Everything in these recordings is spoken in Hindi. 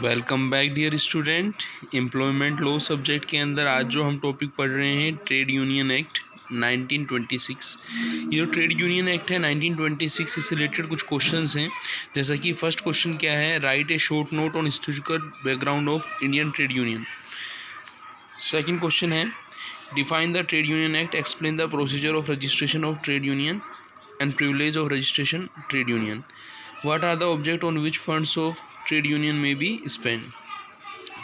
Welcome back dear student. Employment law subject के अंदर आज जो हम टॉपिक पढ़ रहे हैं ट्रेड यूनियन एक्ट 1926। ये जो ट्रेड यूनियन एक्ट है 1926 से रिलेटेड कुछ क्वेश्चंस हैं। जैसा कि फर्स्ट क्वेश्चन क्या है, write a short note on historical background of Indian trade union. Second question है, define the trade union act, explain the procedure of registration of trade union and privilege of registration trade union. What are the object on which funds of trade union may be spent?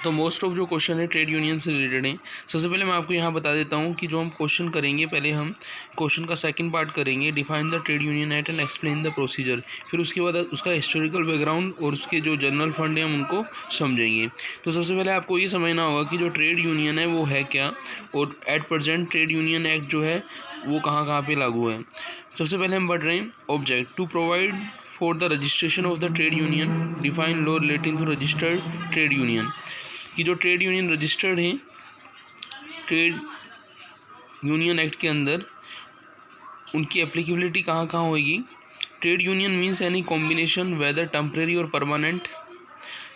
तो मोस्ट ऑफ जो क्वेश्चन है ट्रेड यूनियन से रिलेटेड हैं। सबसे पहले मैं आपको यहाँ बता देता हूँ कि जो हम क्वेश्चन करेंगे, पहले हम क्वेश्चन का सेकंड पार्ट करेंगे, define the trade union act and explain the procedure. फिर उसके बाद उसका हिस्टोरिकल बैकग्राउंड और उसके जो जनरल फंड हैं हम उनको समझेंगे। तो सबसे पहले आपको ये समझना होगा कि जो ट्रेड यूनियन है वो है क्या, और at present trade union act जो है वो कहाँ कहाँ पे लागू है। सबसे पहले हम पढ़ रहे हैं object, to provide for the registration of the trade union, define law relating to registered trade union. कि जो ट्रेड यूनियन रजिस्टर्ड हैं ट्रेड यूनियन एक्ट के अंदर, उनकी एप्लीकेबिलिटी कहाँ कहाँ होगी। Trade union means any combination whether temporary और permanent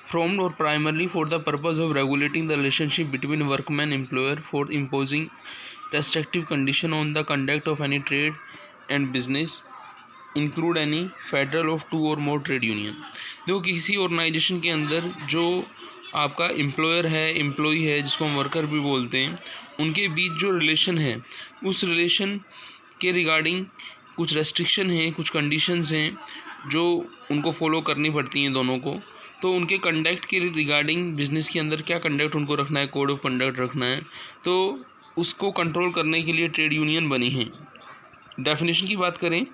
formed or primarily for the purpose of regulating the relationship between workman employer, for imposing restrictive condition on the conduct of any trade and business, include any federal of two or more trade union। देखो किसी ऑर्गेनाइजेशन के अंदर जो आपका एम्प्लॉयर है, एम्प्लॉई है, जिसको हम वर्कर भी बोलते हैं, उनके बीच जो रिलेशन है उस रिलेशन के रिगार्डिंग कुछ रेस्ट्रिक्शन हैं, कुछ कंडीशंस हैं जो उनको फॉलो करनी पड़ती हैं दोनों को। तो उनके कंडक्ट के रिगार्डिंग बिजनेस के अंदर क्या कंडक्ट उनको रखना है, कोड ऑफ कंडक्ट रखना है, तो उसको कंट्रोल करने के लिए ट्रेड यूनियन बनी है। डेफिनेशन की बात करें,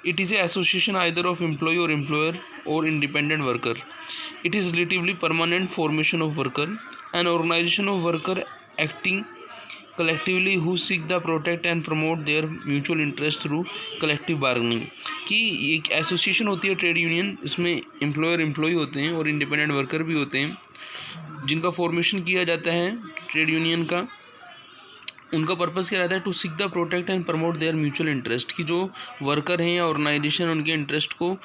it is a association either of employ और एम्प्लॉयर और independent worker. It is relatively permanent formation of worker, an organisation of worker acting collectively who seek the protect and promote their mutual interest through collective bargaining। कि एक एसोसिएशन होती है ट्रेड यूनियन, इसमें एम्प्लॉयर एम्प्लॉई होते हैं और इंडिपेंडेंट वर्कर भी होते हैं, जिनका फॉर्मेशन किया जाता है ट्रेड यूनियन का। उनका पर्पस क्या रहता है, to seek the protect and promote their mutual interest. कि जो वर्कर हैं या ऑर्गेनाइजेशन, उनके इंटरेस्ट को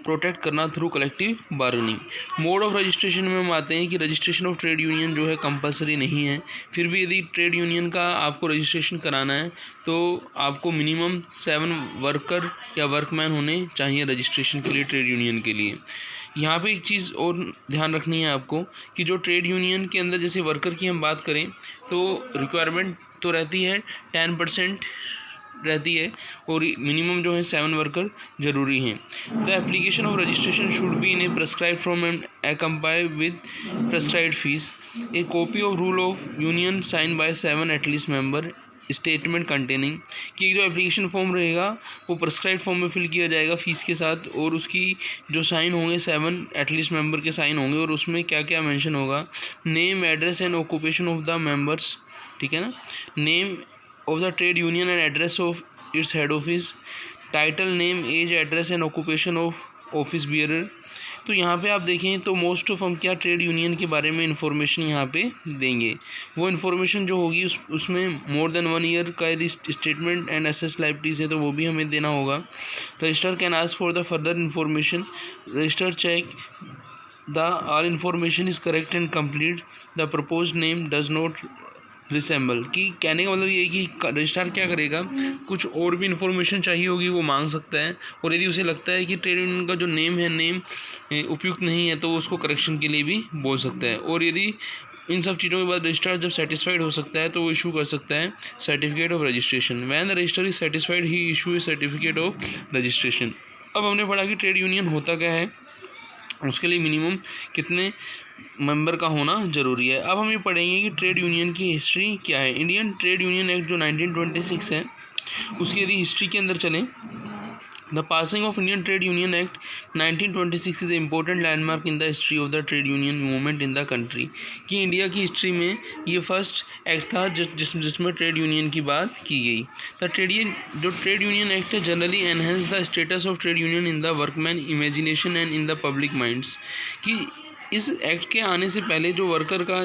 प्रोटेक्ट करना through collective bargaining. Mode of registration में हम आते हैं कि रजिस्ट्रेशन ऑफ ट्रेड यूनियन जो है कंपलसरी नहीं है। फिर भी यदि ट्रेड यूनियन का आपको रजिस्ट्रेशन कराना है तो आपको मिनिमम 7 वर्कर या वर्कमैन होने चाहिए रजिस्ट्रेशन के लिए, ट्रेड यूनियन के लिए। यहाँ पे एक चीज़ और ध्यान रखनी है आपको कि जो ट्रेड यूनियन के अंदर जैसे वर्कर की हम बात करें तो रिक्वायरमेंट तो रहती है 10% रहती है, और मिनिमम जो है 7 वर्कर जरूरी हैं। The application of registration should be in a prescribe form and accompany with prescribed fees, a copy of rule of union sign by 7 at least member, statement containing. कि जो एप्लीकेशन फॉर्म रहेगा वो प्रेस्क्राइब फॉर्म में फिल किया जाएगा फीस के साथ, और उसकी जो साइन होंगे 7 एटलीस्ट मेंबर के साइन होंगे, और उसमें क्या क्या मेंशन होगा, name, address and occupation of the members, ठीक है ना, name of the trade union and address of its head office, title, name, age, address and occupation of office bearer. तो यहाँ पे आप देखें तो मोस्ट ऑफ हम क्या ट्रेड यूनियन के बारे में इंफॉर्मेशन यहाँ पे देंगे। वो इन्फॉर्मेशन जो होगी उसमें मोर देन 1 ईयर का यदि स्टेटमेंट एंड एसेस लाइबिलिटीज है तो वो भी हमें देना होगा। Register can ask for the further information, register check the all information is correct and complete, the proposed name does not resemble. कि कहने का मतलब ये है कि रजिस्ट्रार क्या करेगा, कुछ और भी इन्फॉर्मेशन चाहिए होगी वो मांग सकता है, और यदि उसे लगता है कि ट्रेड यूनियन का जो नेम है, नेम उपयुक्त नहीं है, तो वो उसको करेक्शन के लिए भी बोल सकता है। और यदि इन सब चीज़ों के बाद रजिस्ट्रार जब सेटिस्फाइड हो सकता है तो वो इशू कर सकता है certificate of registration. When the register is satisfied he issue A certificate of registration. अब हमने पढ़ा कि ट्रेड यूनियन होता क्या है, उसके लिए मिनिमम कितने मेंबर का होना ज़रूरी है। अब हम ये पढ़ेंगे कि ट्रेड यूनियन की हिस्ट्री क्या है। इंडियन ट्रेड यूनियन एक्ट जो 1926 है उसकी यदि हिस्ट्री के अंदर चलें, the passing of Indian trade union act 1926 is a important landmark in the history of the trade union movement in the country. कि इंडिया की हिस्ट्री में ये फर्स्ट एक्ट था जिसमें ट्रेड यूनियन की बात की गई। The trade union act generally enhance the status of trade union in the workman imagination and in the public minds. कि इस एक्ट के आने से पहले जो वर्कर का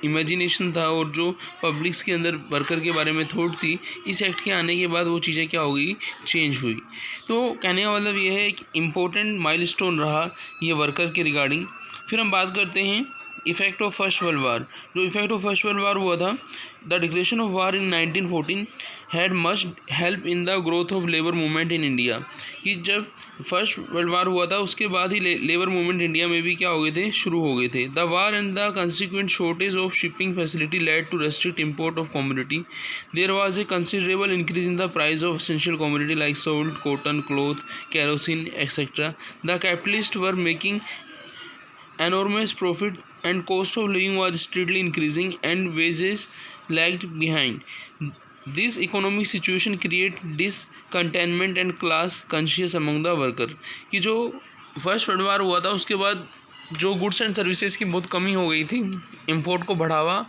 इमेजिनेशन था और जो पब्लिक्स के अंदर वर्कर के बारे में थॉट थी, इस एक्ट के आने के बाद वो चीज़ें क्या हो गई, चेंज हुई। तो कहने का मतलब ये है कि इम्पोर्टेंट माइलस्टोन रहा ये वर्कर के रिगार्डिंग। फिर हम बात करते हैं effect of first world war, जो effect of first world war हुआ था, the declaration of war in 1914 had much help in the growth of labour movement in India, कि जब फर्स्ट वर्ल्ड वार हुआ था उसके बाद ही लेबर मूवमेंट इंडिया में भी क्या हो गए थे, शुरू हो गए थे। The war and the consequent shortage of shipping facility led to restrict import of commodity. There was a considerable increase in the price of essential commodity like salt, cotton, cloth, kerosene, etc. The capitalists were making enormous profit and cost of living was steadily increasing and wages lagged behind. This economic situation create discontentment and class conscious among the worker, कि जो फर्स्ट वर्ल्ड वार हुआ था उसके बाद जो गुड्स एंड सर्विसेज की बहुत कमी हो गई थी, इंपोर्ट को बढ़ावा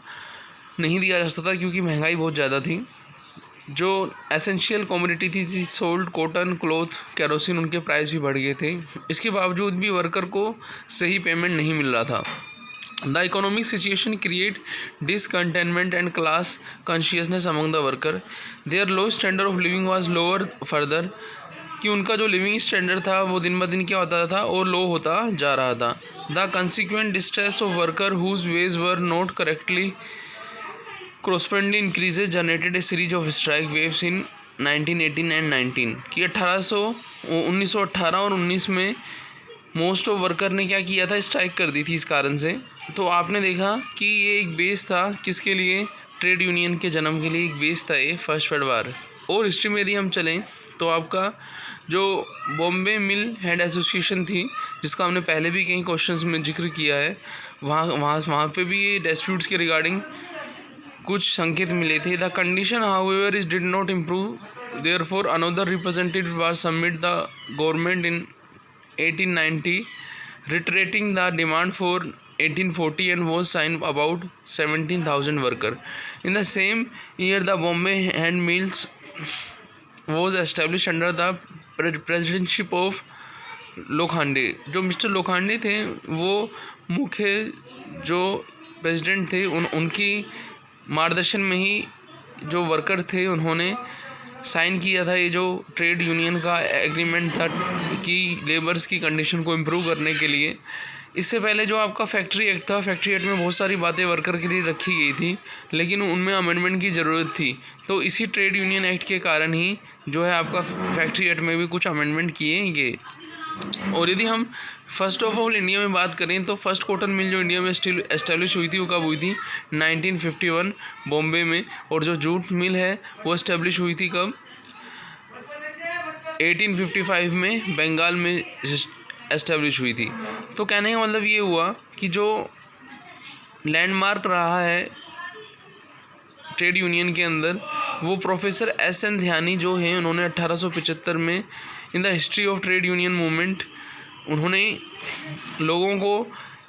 नहीं दिया जा सकता क्योंकि महंगाई बहुत ज़्यादा थी। जो एसेंशियल कमोडिटी थी, सोल्ट, कॉटन, क्लॉथ, केरोसिन, उनके प्राइस भी बढ़ गए थे। इसके बावजूद भी वर्कर को सही पेमेंट नहीं मिल रहा था। The economic situation create discontentment and class consciousness among the worker. Their low standard of living was lower further, कि उनका जो लिविंग स्टैंडर्ड था वो दिन ब दिन क्या होता था और लो होता जा रहा था। The consequent distress of worker whose wage were not correctly corresponding increases generated a series of strike waves in 1918 and 19, कि 1918 और 19 में मोस्ट ऑफ वर्कर ने क्या किया था, स्ट्राइक कर दी थी इस कारण से। तो आपने देखा कि ये एक बेस था किसके लिए, ट्रेड यूनियन के जन्म के लिए एक बेस था ये फर्स्ट वर्ल्ड वार। और हिस्ट्री में यदि हम चलें तो आपका जो बॉम्बे मिल हैंड एसोसिएशन थी, जिसका हमने पहले भी कई क्वेश्चंस में जिक्र किया है, वहाँ पे भी ये डिस्प्यूट्स के रिगार्डिंग कुछ संकेत मिले थे। The condition however is did not improve, therefore another representative was submit the government in 1890 reiterating the demand for 1840 and was signed about 17,000 worker. In the same year the Bombay Hand Mills was established under the presidency of Lokhande. जो मिस्टर लोखंडे थे वो मुख्य जो प्रेसिडेंट थे, उनकी मार्गदर्शन में ही जो वर्कर थे उन्होंने साइन किया था ये जो ट्रेड यूनियन का एग्रीमेंट था कि लेबर्स की कंडीशन को इम्प्रूव करने के लिए। इससे पहले जो आपका फैक्ट्री एक्ट था, फैक्ट्री एक्ट में बहुत सारी बातें वर्कर के लिए रखी गई थी, लेकिन उनमें अमेंडमेंट की ज़रूरत थी। तो इसी ट्रेड यूनियन एक्ट के कारण ही जो है आपका फैक्ट्री एक्ट में भी कुछ अमेंडमेंट किए गए। और यदि हम फर्स्ट ऑफ ऑल इंडिया में बात करें तो फर्स्ट कॉटन मिल जो इंडिया में स्टिल एस्टेब्लिश हुई थी वो कब हुई थी, 1951 बॉम्बे में। और जो जूट मिल है वो एस्टेब्लिश हुई थी कब, 1855 में बंगाल में एस्टेब्लिश हुई थी। तो कहने का मतलब ये हुआ कि जो लैंडमार्क रहा है ट्रेड यूनियन के अंदर वो प्रोफेसर एस.एन. ध्यानी जो हैं, उन्होंने 1875 में in the history of trade union movement उन्होंने लोगों को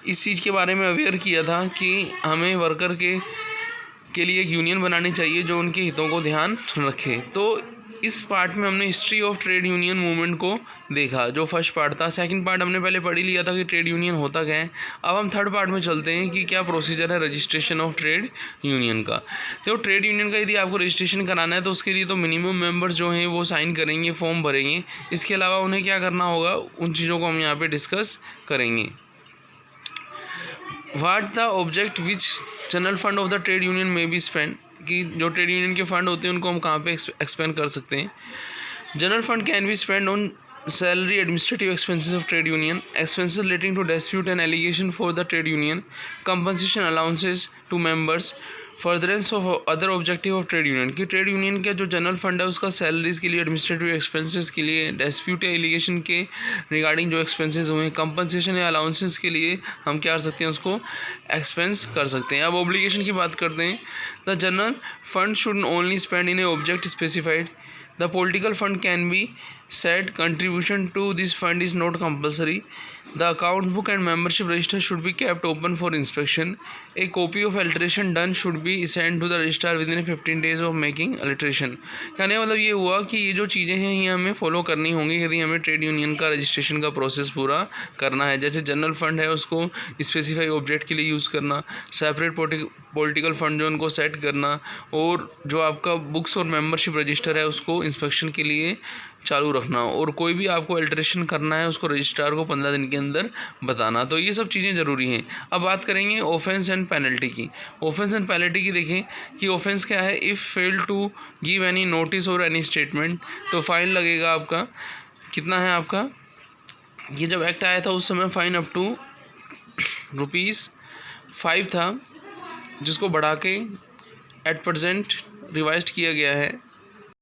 इस चीज़ के बारे में अवेयर किया था कि हमें वर्कर के लिए एक यूनियन बनानी चाहिए जो उनके हितों को ध्यान रखे। तो इस पार्ट में हमने history of trade union movement को देखा, जो फर्स्ट पार्ट था। सेकंड पार्ट हमने पहले पढ़ ही लिया था कि ट्रेड यूनियन होता क्या है। अब हम थर्ड पार्ट में चलते हैं कि क्या प्रोसीजर है रजिस्ट्रेशन ऑफ ट्रेड यूनियन का। तो ट्रेड यूनियन का यदि आपको रजिस्ट्रेशन कराना है तो उसके लिए तो मिनिमम मेंबर्स जो हैं वो साइन करेंगे, फॉर्म भरेंगे। इसके अलावा उन्हें क्या करना होगा, उन चीज़ों को हम यहाँ पर डिस्कस करेंगे। What the object which general fund of the trade union में बी स्पेंड, कि जो ट्रेड यूनियन के फंड होते हैं उनको हम कहाँ पे एक्सपेंड कर सकते हैं। General fund can be spend on salary, administrative expenses of trade union, expenses relating to dispute and allegation for the trade union, compensation allowances to members, furtherance of other objective of trade union. कि ट्रेड यूनियन का जो जनरल फंड है उसका सैलरीज़ के लिए, एडमिनिस्ट्रेटिव एक्सपेंसेस के लिए, डिस्प्यूट या एलिगेशन के रिगार्डिंग जो एक्सपेंसेस हुए हैं, कंपनसेशन या अलाउंसेस के लिए हम क्या कर सकते हैं, उसको एक्सपेंस कर सकते हैं। अब ऑब्लिगेशन की बात करते हैं। The general fund should only spend in A object specified. The political fund can be said contribution to this fund is not compulsory. The account book and membership register should be kept open for inspection. A copy of alteration done should be sent to the registrar within 15 days of making alteration. कहने का मतलब ये हुआ कि ये जो चीज़ें हैं ये हमें फॉलो करनी होंगी यदि हमें ट्रेड यूनियन का रजिस्ट्रेशन का प्रोसेस पूरा करना है। जैसे जनरल फंड है उसको स्पेसिफाई ऑब्जेक्ट के लिए यूज़ करना, सेपरेट पॉलिटिकल फंड जो उनको सेट करना, और जो आपका बुक्स और मेंबरशिप रजिस्टर है उसको इंस्पेक्शन के लिए चालू रखना, और कोई भी आपको अल्टरेशन करना है उसको रजिस्ट्रार को 15 दिन के अंदर बताना। तो ये सब चीज़ें ज़रूरी हैं। अब बात करेंगे ऑफेंस एंड पेनल्टी की। ऑफेंस एंड पेनल्टी की देखें कि ऑफेंस क्या है, if fail to give any notice और एनी स्टेटमेंट, तो फाइन लगेगा आपका। कितना है आपका, ये जब एक्ट आया था उस समय फाइन अप टू ₹5 था, जिसको बढ़ा के एट प्रेजेंट रिवाइज्ड किया गया है